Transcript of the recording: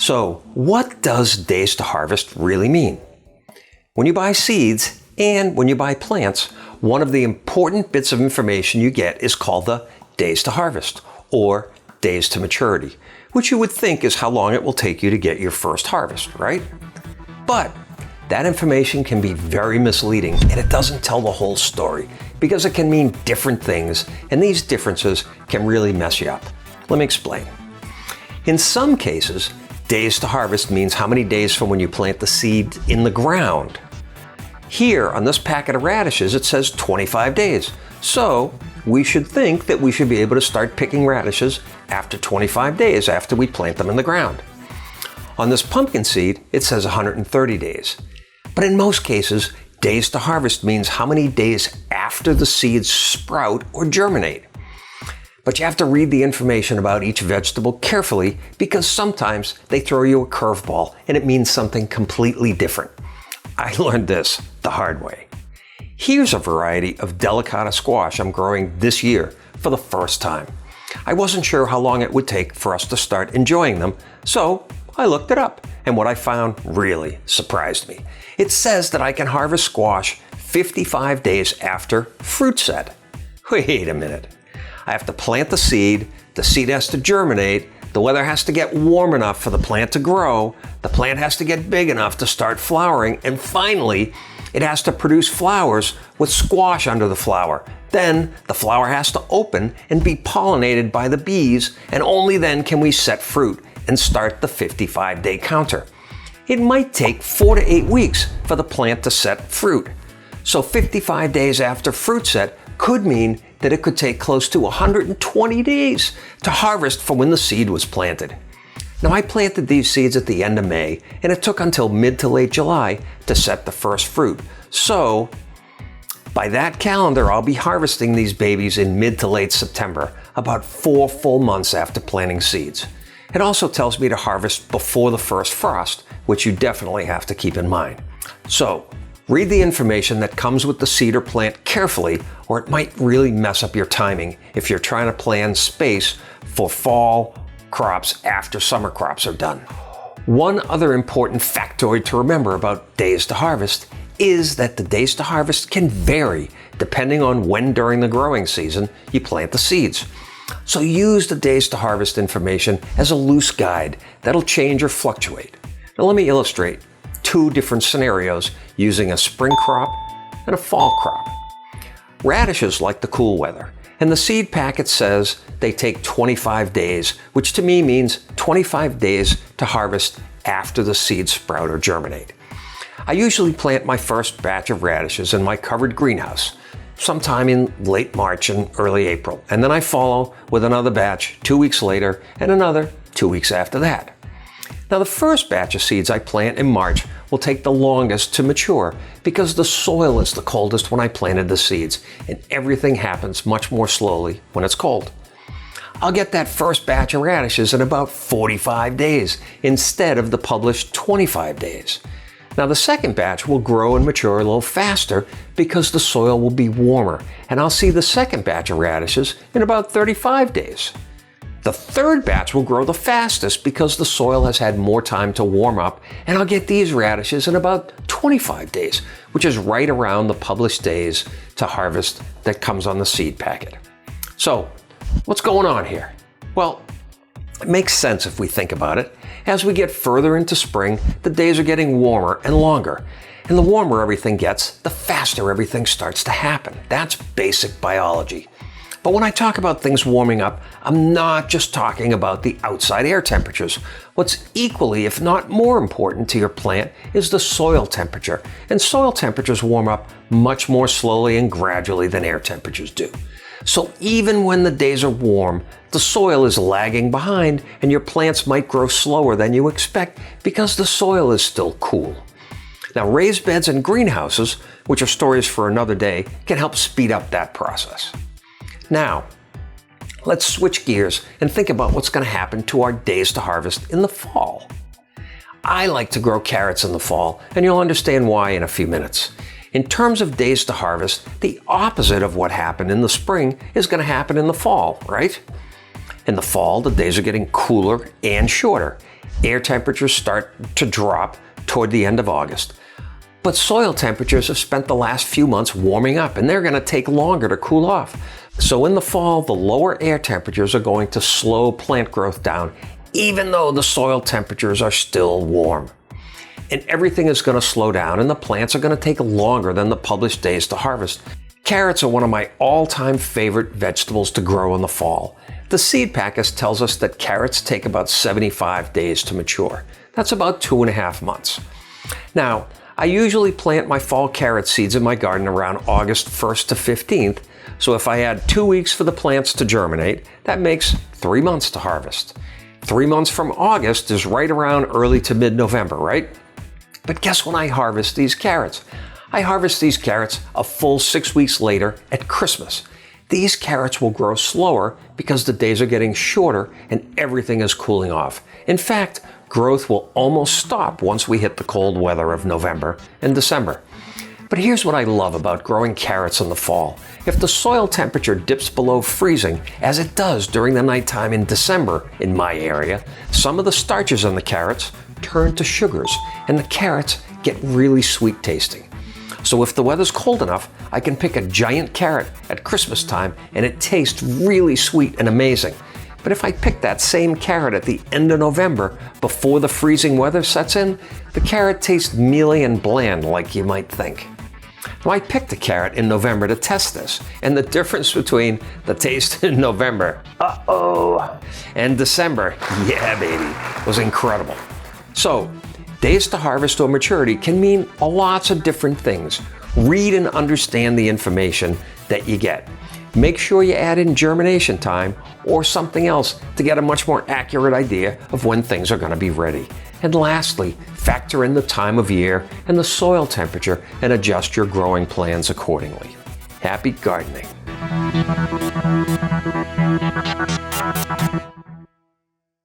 So, what does days to harvest really mean? When you buy seeds and when you buy plants, one of the important bits of information you get is called the days to harvest or days to maturity, which you would think is how long it will take you to get your first harvest, right? But that information can be very misleading and it doesn't tell the whole story because it can mean different things and these differences can really mess you up. Let me explain. In some cases, days to harvest means how many days from when you plant the seed in the ground. Here on this packet of radishes, it says 25 days. So we should think that we should be able to start picking radishes after 25 days after we plant them in the ground. On this pumpkin seed, it says 130 days. But in most cases, days to harvest means how many days after the seeds sprout or germinate. But you have to read the information about each vegetable carefully because sometimes they throw you a curveball and it means something completely different. I learned this the hard way. Here's a variety of delicata squash I'm growing this year for the first time. I wasn't sure how long it would take for us to start enjoying them, so I looked it up, and what I found really surprised me. It says that I can harvest squash 55 days after fruit set. Wait a minute. I have to plant the seed has to germinate, the weather has to get warm enough for the plant to grow, the plant has to get big enough to start flowering, and finally, it has to produce flowers with squash under the flower. Then the flower has to open and be pollinated by the bees, and only then can we set fruit and start the 55-day counter. It might take 4 to 8 weeks for the plant to set fruit. So 55 days after fruit set could mean that it could take close to 120 days to harvest from when the seed was planted. Now I planted these seeds at the end of May, and it took until mid to late July to set the first fruit. So by that calendar, I'll be harvesting these babies in mid to late September, about 4 full months after planting seeds. It also tells me to harvest before the first frost, which you definitely have to keep in mind. So read the information that comes with the seed or plant carefully, or it might really mess up your timing if you're trying to plan space for fall crops after summer crops are done. One other important factoid to remember about days to harvest is that the days to harvest can vary depending on when during the growing season you plant the seeds. So use the days to harvest information as a loose guide that'll change or fluctuate. Now let me illustrate 2 different scenarios using a spring crop and a fall crop. Radishes like the cool weather, and the seed packet says they take 25 days, which to me means 25 days to harvest after the seeds sprout or germinate. I usually plant my first batch of radishes in my covered greenhouse sometime in late March and early April, and then I follow with another batch 2 weeks later and another 2 weeks after that. Now the first batch of seeds I plant in March will take the longest to mature because the soil is the coldest when I planted the seeds, and everything happens much more slowly when it's cold. I'll get that first batch of radishes in about 45 days instead of the published 25 days. Now the second batch will grow and mature a little faster because the soil will be warmer, and I'll see the second batch of radishes in about 35 days. The third batch will grow the fastest because the soil has had more time to warm up, and I'll get these radishes in about 25 days, which is right around the published days to harvest that comes on the seed packet. So, what's going on here? Well, it makes sense if we think about it. As we get further into spring, the days are getting warmer and longer. And the warmer everything gets, the faster everything starts to happen. That's basic biology. But when I talk about things warming up, I'm not just talking about the outside air temperatures. What's equally, if not more important to your plant is the soil temperature. And soil temperatures warm up much more slowly and gradually than air temperatures do. So even when the days are warm, the soil is lagging behind and your plants might grow slower than you expect because the soil is still cool. Now, raised beds and greenhouses, which are stories for another day, can help speed up that process. Now, let's switch gears and think about what's going to happen to our days to harvest in the fall. I like to grow carrots in the fall, and you'll understand why in a few minutes. In terms of days to harvest, the opposite of what happened in the spring is going to happen in the fall, right? In the fall, the days are getting cooler and shorter. air temperatures start to drop toward the end of August. But soil temperatures have spent the last few months warming up, and they're going to take longer to cool off. So in the fall, the lower air temperatures are going to slow plant growth down, even though the soil temperatures are still warm. And everything is going to slow down, and the plants are going to take longer than the published days to harvest. Carrots are one of my all-time favorite vegetables to grow in the fall. The seed package tells us that carrots take about 75 days to mature. That's about 2.5 months. Now, I usually plant my fall carrot seeds in my garden around August 1st to 15th, so if I add 2 weeks for the plants to germinate, that makes 3 months to harvest. 3 months from August is right around early to mid-November, right? But guess when I harvest these carrots? I harvest these carrots a full 6 weeks later at Christmas. These carrots will grow slower because the days are getting shorter and everything is cooling off. In fact, growth will almost stop once we hit the cold weather of November and December. But here's what I love about growing carrots in the fall. If the soil temperature dips below freezing, as it does during the nighttime in December in my area, some of the starches in the carrots turn to sugars and the carrots get really sweet tasting. So if the weather's cold enough, I can pick a giant carrot at Christmas time and it tastes really sweet and amazing. But if I pick that same carrot at the end of November, before the freezing weather sets in, the carrot tastes mealy and bland like you might think. Now I picked a carrot in November to test this, and the difference between the taste in November, and December, yeah baby, was incredible. So, days to harvest or maturity can mean lots of different things. Read and understand the information that you get. Make sure you add in germination time or something else to get a much more accurate idea of when things are going to be ready. And lastly, factor in the time of year and the soil temperature and adjust your growing plans accordingly. Happy gardening!